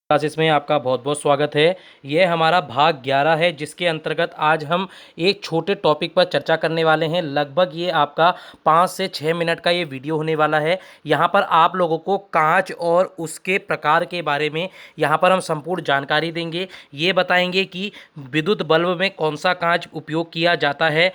Classes में आपका बहुत बहुत स्वागत है। ये हमारा भाग 11 है, जिसके अंतर्गत आज हम एक छोटे टॉपिक पर चर्चा करने वाले हैं। लगभग ये आपका 5 से 6 मिनट का ये वीडियो होने वाला है। यहाँ पर आप लोगों को कांच और उसके प्रकार के बारे में यहाँ पर हम संपूर्ण जानकारी देंगे। ये बताएंगे कि विद्युत बल्ब में कौन सा कांच उपयोग किया जाता है,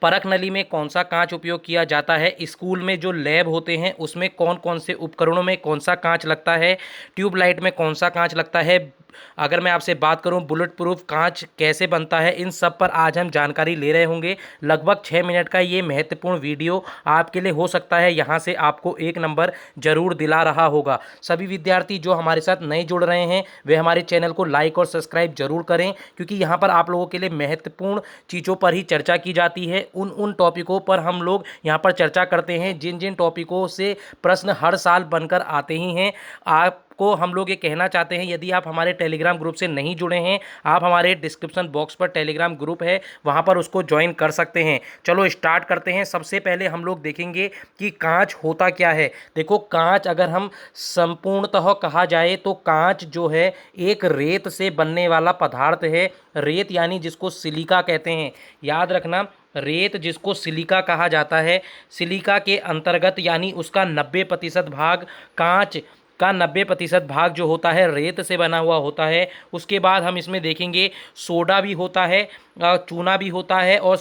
परख नली में कौन सा कांच उपयोग किया जाता है, स्कूल में जो लैब होते हैं उसमें कौन कौन से उपकरणों में कौन सा कांच लगता है, ट्यूबलाइट में कौन सा कांच लगता है। अगर मैं आपसे बात करूं बुलेट प्रूफ कांच कैसे बनता है, इन सब पर आज हम जानकारी ले रहे होंगे। लगभग 6 मिनट का ये महत्वपूर्ण वीडियो आपके लिए हो सकता है यहाँ से आपको 1 नंबर जरूर दिला रहा होगा। सभी विद्यार्थी जो हमारे साथ नए जुड़ रहे हैं वे हमारे चैनल को लाइक और सब्सक्राइब जरूर करें, क्योंकि यहाँ पर आप लोगों के लिए महत्वपूर्ण चीज़ों पर ही चर्चा की जाती है। उन टॉपिकों पर हम लोग यहाँ पर चर्चा करते हैं जिन जिन टॉपिकों से प्रश्न हर साल बनकर आते ही हैं। आपको हम लोग ये कहना चाहते हैं, यदि आप हमारे टेलीग्राम ग्रुप से नहीं जुड़े हैं, आप हमारे डिस्क्रिप्शन बॉक्स पर टेलीग्राम ग्रुप है, वहाँ पर उसको ज्वाइन कर सकते हैं। चलो स्टार्ट करते हैं। सबसे पहले हम लोग देखेंगे कि कांच होता क्या है। देखो, कांच अगर हम संपूर्णतः कहा जाए तो कांच जो है एक रेत से बनने वाला पदार्थ है। रेत यानी जिसको सिलिका कहते हैं, याद रखना, रेत जिसको सिलिका कहा जाता है। सिलिका के अंतर्गत यानी उसका 90% भाग, कांच का 90% भाग जो होता है रेत से बना हुआ होता है। उसके बाद हम इसमें देखेंगे सोडा भी होता है, चूना भी होता है, और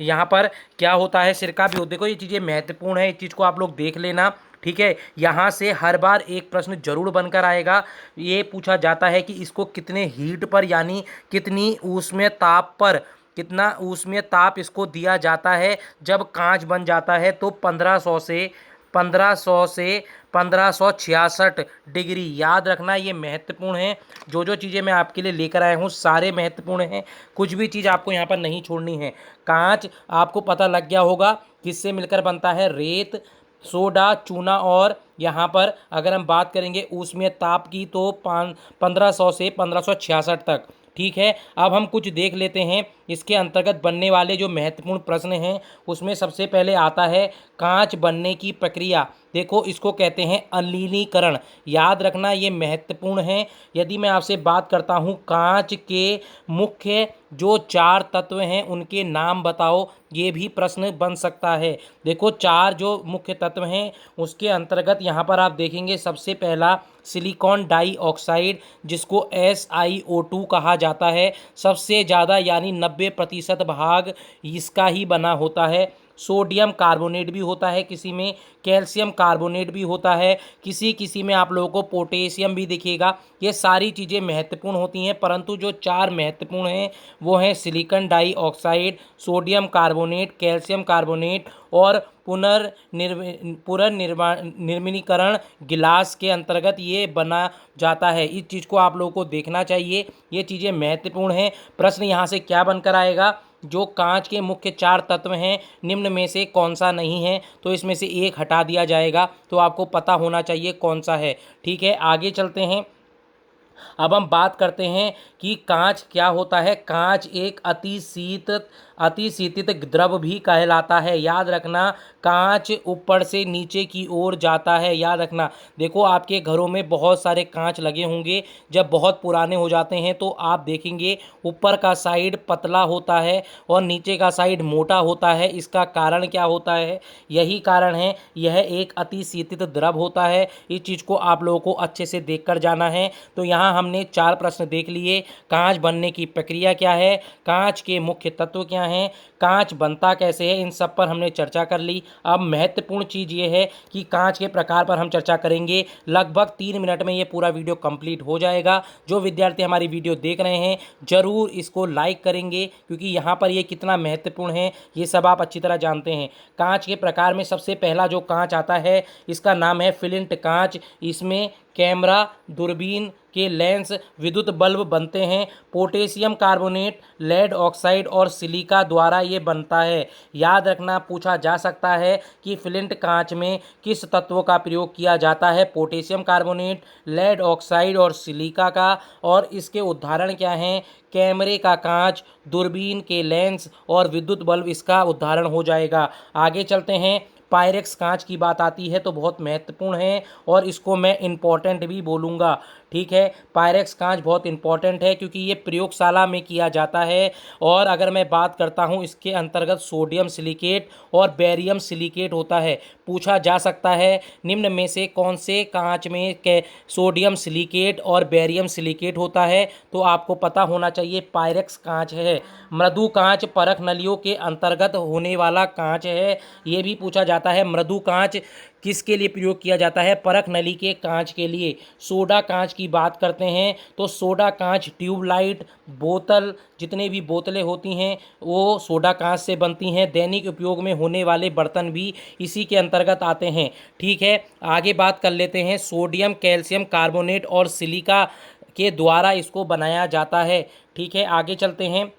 यहाँ पर क्या होता है, सिरका भी होता है। देखो, ये चीज़ें महत्वपूर्ण है, इस चीज़ को आप लोग देख लेना, ठीक है। यहाँ से हर बार एक प्रश्न जरूर बनकर आएगा। ये पूछा जाता है कि इसको कितने हीट पर यानी कितनी ऊष्मीय ताप पर, कितना ऊष्मीय ताप इसको दिया जाता है जब कांच बन जाता है। तो 1500 से 1566 डिग्री। याद रखना, ये महत्वपूर्ण है। जो जो चीज़ें मैं आपके लिए लेकर आया हूँ सारे महत्वपूर्ण हैं, कुछ भी चीज़ आपको यहाँ पर नहीं छोड़नी है। कांच आपको पता लग गया होगा किससे मिलकर बनता है, रेत, सोडा, चूना, और यहाँ पर अगर हम बात करेंगे ऊष्मीय ताप की तो 1500 से 1566 तक, ठीक है। अब हम कुछ देख लेते हैं इसके अंतर्गत बनने वाले जो महत्वपूर्ण प्रश्न हैं। उसमें सबसे पहले आता है कांच बनने की प्रक्रिया। देखो, इसको कहते हैं अनिलीकरण। याद रखना, ये महत्वपूर्ण है। यदि मैं आपसे बात करता हूँ कांच के मुख्य जो 4 तत्व हैं उनके नाम बताओ, ये भी प्रश्न बन सकता है। देखो, 4 जो मुख्य तत्व हैं उसके अंतर्गत यहाँ पर आप देखेंगे सबसे पहला सिलिकॉन डाइऑक्साइड, जिसको SiO2 कहा जाता है। सबसे ज़्यादा यानी 90% भाग इसका ही बना होता है। सोडियम कार्बोनेट भी होता है किसी में, कैल्शियम कार्बोनेट भी होता है, किसी किसी में आप लोगों को पोटेशियम भी दिखेगा। ये सारी चीज़ें महत्वपूर्ण होती हैं, परंतु जो 4 महत्वपूर्ण हैं वो हैं silicon dioxide, sodium carbonate, calcium carbonate और पुनर्निर्माणीकरण गिलास के अंतर्गत ये बना जाता है। इस चीज़ को आप लोगों को देखना चाहिए, ये चीज़ें महत्वपूर्ण हैं। प्रश्न यहाँ से क्या बनकर आएगा, जो कांच के मुख्य 4 तत्व हैं निम्न में से कौन सा नहीं है, तो इसमें से एक हटा दिया जाएगा। तो आपको पता होना चाहिए कौन सा है, ठीक है। आगे चलते हैं। अब हम बात करते हैं कि कांच क्या होता है। कांच एक अतिशीतित द्रव भी कहलाता है। याद रखना, कांच ऊपर से नीचे की ओर जाता है। याद रखना, देखो आपके घरों में बहुत सारे कांच लगे होंगे, जब बहुत पुराने हो जाते हैं तो आप देखेंगे ऊपर का साइड पतला होता है और नीचे का साइड मोटा होता है। इसका कारण क्या होता है, यही कारण है, यह एक अतिशीतित द्रव होता है। इस चीज़ को आप लोगों को अच्छे से देख कर जाना है। तो यहाँ हमने 4 प्रश्न देख लिए। कांच बनने की प्रक्रिया क्या है, कांच के मुख्य तत्व क्या हैं, कांच बनता कैसे है, इन सब पर हमने चर्चा कर ली। अब महत्वपूर्ण चीज़ ये है कि कांच के प्रकार पर हम चर्चा करेंगे। लगभग 3 मिनट में ये पूरा वीडियो कंप्लीट हो जाएगा। जो विद्यार्थी हमारी वीडियो देख रहे हैं जरूर इसको लाइक करेंगे, क्योंकि यहाँ पर ये कितना महत्वपूर्ण है ये सब आप अच्छी तरह जानते हैं। कांच के प्रकार में सबसे पहला जो कांच आता है इसका नाम है फ्लिंट कांच। इसमें कैमरा, दूरबीन के लेंस, विद्युत बल्ब बनते हैं। पोटेशियम कार्बोनेट, लेड ऑक्साइड और सिलिका द्वारा ये बनता है। याद रखना, पूछा जा सकता है कि फ्लिंट कांच में किस तत्वों का प्रयोग किया जाता है, पोटेशियम कार्बोनेट, लेड ऑक्साइड और सिलिका का, और इसके उदाहरण क्या हैं, कैमरे का कांच, दूरबीन के लेंस और विद्युत बल्ब इसका उदाहरण हो जाएगा। आगे चलते हैं। पायरेक्स कांच की बात आती है तो बहुत महत्वपूर्ण है और इसको मैं इम्पोर्टेंट भी बोलूँगा, ठीक है। पायरेक्स कांच बहुत इंपॉर्टेंट है क्योंकि ये प्रयोगशाला में किया जाता है। और अगर मैं बात करता हूँ इसके अंतर्गत सोडियम सिलिकेट और बेरियम सिलिकेट होता है। पूछा जा सकता है निम्न में से कौन से कांच में सोडियम सिलिकेट और बेरियम सिलिकेट होता है, तो आपको पता होना चाहिए पायरेक्स कांच है। मृदु कांच परख नलियों के अंतर्गत होने वाला कांच है। ये भी पूछा जाता है मृदु कांच किसके लिए प्रयोग किया जाता है, परख नली के कांच के लिए। सोडा कांच की बात करते हैं तो सोडा कांच ट्यूबलाइट बोतल जितने भी बोतलें होती हैं वो सोडा कांच से बनती हैं। दैनिक उपयोग में होने वाले बर्तन भी इसी के अंतर्गत आते हैं। ठीक है, आगे बात कर लेते हैं। सोडियम कैल्शियम कार्बोनेट और सिलिका के द्वारा इसको बनाया जाता है। ठीक है, आगे चलते हैं।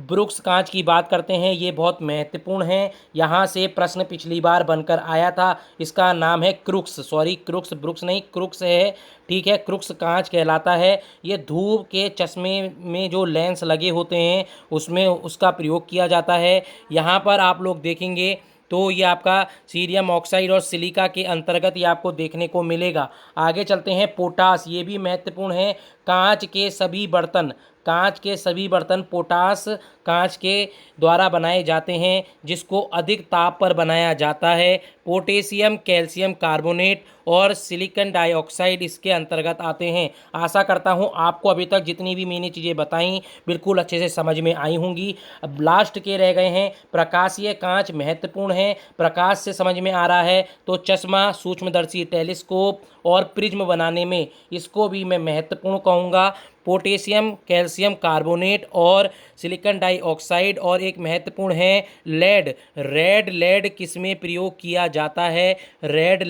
ब्रुक्स कांच की बात करते हैं, ये बहुत महत्वपूर्ण है। यहाँ से प्रश्न पिछली बार बनकर आया था। इसका नाम है क्रुक्स, सॉरी क्रुक्स, ब्रुक्स नहीं क्रुक्स है। ठीक है, क्रुक्स कांच कहलाता है। ये धूप के चश्मे में जो लेंस लगे होते हैं उसमें उसका प्रयोग किया जाता है। यहाँ पर आप लोग देखेंगे तो ये आपका सीरियम ऑक्साइड और सिलिका के अंतर्गत ये आपको देखने को मिलेगा। आगे चलते हैं। पोटास, ये भी महत्वपूर्ण है। कांच के सभी बर्तन पोटास कांच के द्वारा बनाए जाते हैं, जिसको अधिक ताप पर बनाया जाता है। पोटेशियम कैल्शियम कार्बोनेट और सिलिकॉन डाइऑक्साइड इसके अंतर्गत आते हैं। आशा करता हूं आपको अभी तक जितनी भी मैंने चीज़ें बताई बिल्कुल अच्छे से समझ में आई होंगी। अब लास्ट के रह गए हैं। प्रकाशीय कांच महत्वपूर्ण है। प्रकाश से समझ में आ रहा है तो चश्मा, सूक्ष्मदर्शी टेलीस्कोप और प्रिज्म बनाने में इसको भी मैं महत्वपूर्ण कहूँगा। पोटेशियम कैल्शियम कार्बोनेट और सिलिकॉन डाइऑक्साइड, और एक महत्वपूर्ण है लेड। रेड किस में प्रयोग किया जाता है? रेड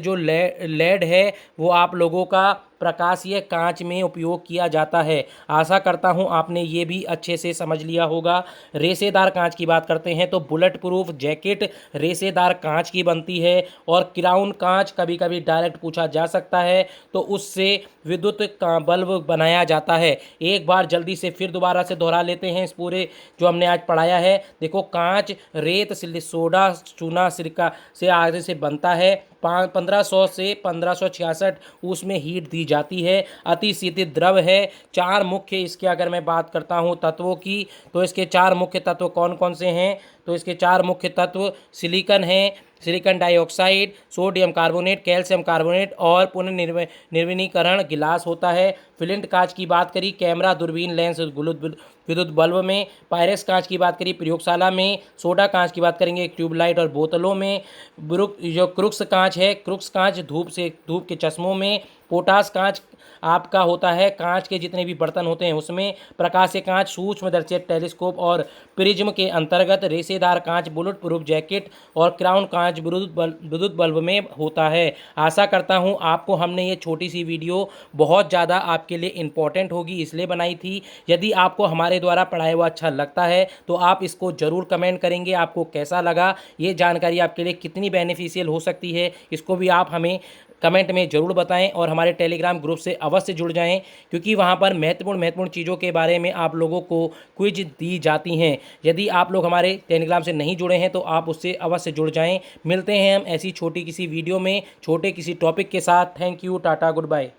जो लेड है वो आप लोगों का प्रकाशीय कांच में उपयोग किया जाता है। आशा करता हूं आपने ये भी अच्छे से समझ लिया होगा। रेशेदार कांच की बात करते हैं तो बुलेट प्रूफ जैकेट रेशेदार कांच की बनती है। और क्राउन कांच कभी कभी डायरेक्ट पूछा जा सकता है तो उससे विद्युत का बल्ब बनाया जाता है। एक बार जल्दी से फिर दोबारा से दोहरा लेते हैं इस पूरे जो हमने आज पढ़ाया है। देखो, कांच रेत सोडा चूना सिरका से आगे से बनता है। 1500 से 1566 उसमें हीट दी जाती है। अतिशीतित द्रव है। चार मुख्य इसके अगर मैं बात करता हूँ तत्वों की तो इसके चार मुख्य तत्व कौन कौन से हैं? तो इसके चार मुख्य तत्व सिलिकॉन है, silicon dioxide, sodium carbonate, calcium carbonate और पुनर्निर्वनीकरण गिलास होता है। फ्लिंट कांच की बात करी कैमरा, दूरबीन, लेंस, विद्युत बल्ब में। पायरेक्स कांच की बात करी प्रयोगशाला में। सोडा कांच की बात करेंगे ट्यूबलाइट और बोतलों में। क्रुक्स कांच है, क्रुक्स कांच धूप के चश्मों में। पोटास कांच आपका होता है कांच के जितने भी बर्तन होते हैं उसमें। प्रकाशीय कांच सूक्ष्मदर्शी टेलीस्कोप और प्रिज्म के अंतर्गत। रेशेदार कांच बुलेट प्रूफ जैकेट और क्राउन कांच विद्युत बल्ब में होता है। आशा करता हूं आपको हमने ये छोटी सी वीडियो बहुत ज़्यादा आपके लिए इम्पोर्टेंट होगी इसलिए बनाई थी। यदि आपको हमारे द्वारा पढ़ाया हुआ अच्छा लगता है तो आप इसको ज़रूर कमेंट करेंगे आपको कैसा लगा, ये जानकारी आपके लिए कितनी बेनिफिशियल हो सकती है इसको भी आप हमें कमेंट में ज़रूर बताएं। और हमारे टेलीग्राम ग्रुप से अवश्य जुड़ जाएं क्योंकि वहां पर महत्वपूर्ण चीज़ों के बारे में आप लोगों को क्विज दी जाती हैं। यदि आप लोग हमारे टेलीग्राम से नहीं जुड़े हैं तो आप उससे अवश्य जुड़ जाएं। मिलते हैं हम ऐसी छोटी किसी वीडियो में छोटे किसी टॉपिक के साथ। Thank you, tata, good bye.